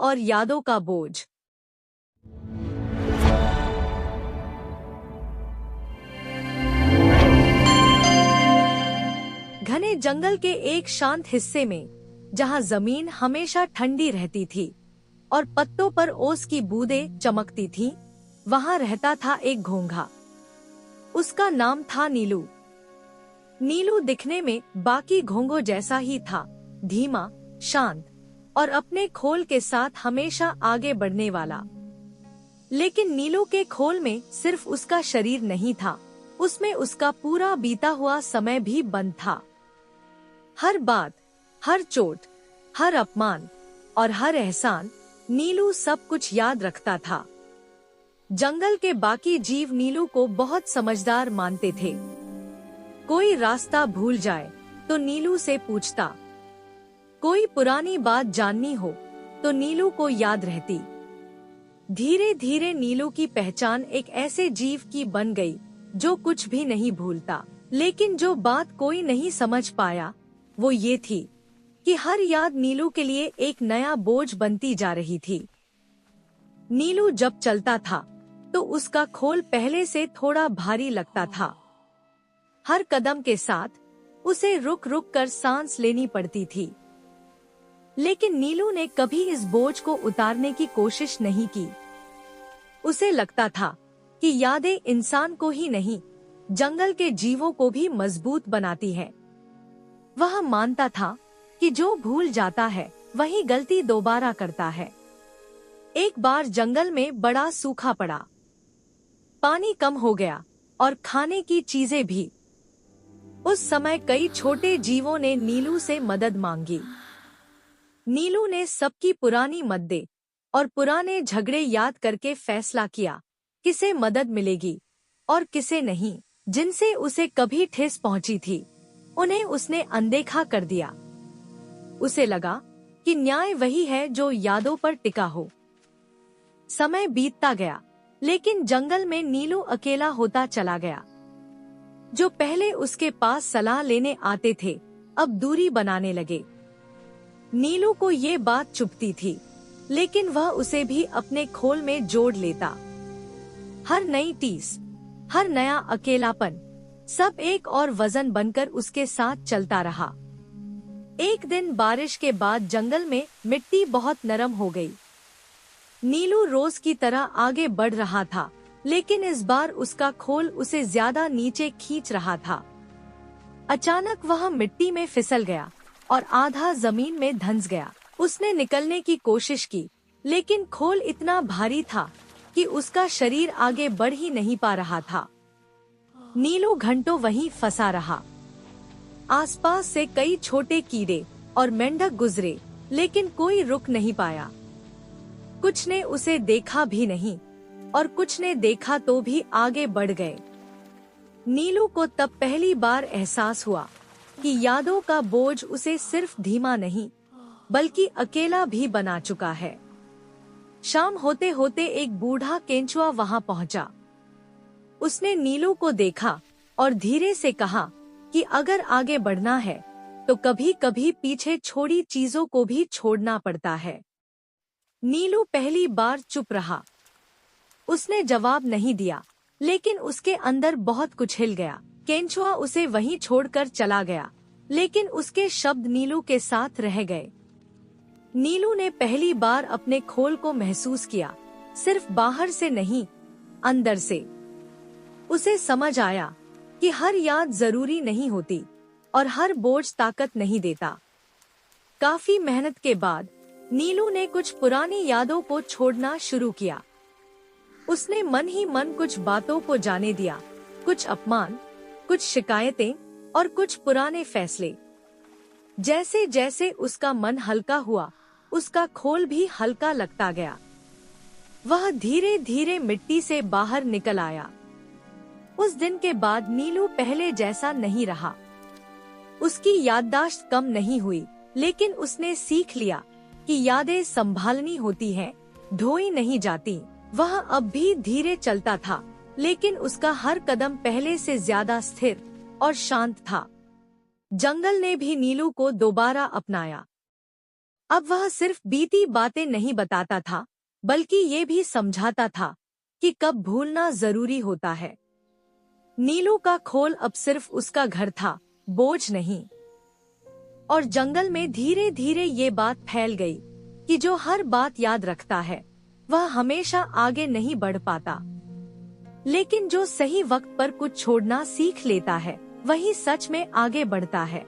और यादों का बोझ। घने जंगल के एक शांत हिस्से में, जहां जमीन हमेशा ठंडी रहती थी और पत्तों पर ओस की बूंदें चमकती थीं, वहां रहता था एक घोंघा। उसका नाम था नीलू। नीलू दिखने में बाकी घोंघों जैसा ही था, धीमा, शांत और अपने खोल के साथ हमेशा आगे बढ़ने वाला। लेकिन नीलू के खोल में सिर्फ उसका शरीर नहीं था, उसमें उसका पूरा बीता हुआ समय भी बंद था। हर बात, हर चोट, हर अपमान और हर एहसान, नीलू सब कुछ याद रखता था। जंगल के बाकी जीव नीलू को बहुत समझदार मानते थे। कोई रास्ता भूल जाए तो नीलू से पूछता, कोई पुरानी बात जाननी हो तो नीलू को याद रहती। धीरे धीरे नीलू की पहचान एक ऐसे जीव की बन गई जो कुछ भी नहीं भूलता। लेकिन जो बात कोई नहीं समझ पाया वो ये थी कि हर याद नीलू के लिए एक नया बोझ बनती जा रही थी। नीलू जब चलता था तो उसका खोल पहले से थोड़ा भारी लगता था। हर कदम के साथ उसे रुक रुक कर सांस लेनी पड़ती थी। लेकिन नीलू ने कभी इस बोझ को उतारने की कोशिश नहीं की। उसे लगता था कि यादें इंसान को ही नहीं, जंगल के जीवों को भी मजबूत बनाती है। वह मानता था कि जो भूल जाता है वही गलती दोबारा करता है। एक बार जंगल में बड़ा सूखा पड़ा। पानी कम हो गया और खाने की चीजें भी। उस समय कई छोटे जीवों ने नीलू से मदद मांगी। नीलू ने सबकी पुरानी मददें और पुराने झगड़े याद करके फैसला किया किसे मदद मिलेगी और किसे नहीं। जिनसे उसे कभी ठेस पहुंची थी उन्हें उसने अनदेखा कर दिया। उसे लगा कि न्याय वही है जो यादों पर टिका हो। समय बीतता गया, लेकिन जंगल में नीलू अकेला होता चला गया। जो पहले उसके पास सलाह लेने आते थे अब दूरी बनाने लगे। नीलू को ये बात चुभती थी, लेकिन वह उसे भी अपने खोल में जोड़ लेता। हर नई टीस, हर नया अकेलापन, सब एक और वजन बनकर उसके साथ चलता रहा। एक दिन बारिश के बाद जंगल में मिट्टी बहुत नरम हो गई। नीलू रोज की तरह आगे बढ़ रहा था, लेकिन इस बार उसका खोल उसे ज्यादा नीचे खींच रहा था। अचानक वह मिट्टी में फिसल गया और आधा जमीन में धंस गया। उसने निकलने की कोशिश की, लेकिन खोल इतना भारी था कि उसका शरीर आगे बढ़ ही नहीं पा रहा था। नीलू घंटों वहीं फंसा रहा। आसपास से कई छोटे कीड़े और मेंढक गुजरे, लेकिन कोई रुक नहीं पाया। कुछ ने उसे देखा भी नहीं और कुछ ने देखा तो भी आगे बढ़ गए। नीलू को तब पहली बार एहसास हुआ कि यादों का बोझ उसे सिर्फ धीमा नहीं बल्कि अकेला भी बना चुका है। शाम होते होते एक बूढ़ा केंचुआ वहां पहुंचा। उसने नीलू को देखा और धीरे से कहा कि अगर आगे बढ़ना है तो कभी कभी पीछे छोड़ी चीजों को भी छोड़ना पड़ता है। नीलू पहली बार चुप रहा। उसने जवाब नहीं दिया, लेकिन उसके अंदर बहुत कुछ हिल गया। केंचुआ उसे वहीं छोड़कर चला गया, लेकिन उसके शब्द नीलू के साथ रह गए। नीलू ने पहली बार अपने खोल को महसूस किया, सिर्फ बाहर से नहीं, अंदर से। उसे समझ आया कि हर याद जरूरी नहीं होती और हर बोझ ताकत नहीं देता। काफी मेहनत के बाद नीलू ने कुछ पुरानी यादों को छोड़ना शुरू किया। उसने मन ही मन कुछ बातों को जाने दिया, कुछ अपमान, कुछ शिकायतें और कुछ पुराने फैसले। जैसे जैसे उसका मन हल्का हुआ, उसका खोल भी हल्का लगता गया। वह धीरे धीरे मिट्टी से बाहर निकल आया। उस दिन के बाद नीलू पहले जैसा नहीं रहा। उसकी याददाश्त कम नहीं हुई, लेकिन उसने सीख लिया कि यादें संभालनी होती हैं, ढोई नहीं जाती। वह अब भी धीरे चलता था, लेकिन उसका हर कदम पहले से ज्यादा स्थिर और शांत था। जंगल ने भी नीलू को दोबारा अपनाया। अब वह सिर्फ बीती बातें नहीं बताता था, बल्कि ये भी समझाता था कि कब भूलना जरूरी होता है। नीलू का खोल अब सिर्फ उसका घर था, बोझ नहीं। और जंगल में धीरे धीरे ये बात फैल गई कि जो हर बात याद रखता है वह हमेशा आगे नहीं बढ़ पाता, लेकिन जो सही वक्त पर कुछ छोड़ना सीख लेता है वही सच में आगे बढ़ता है।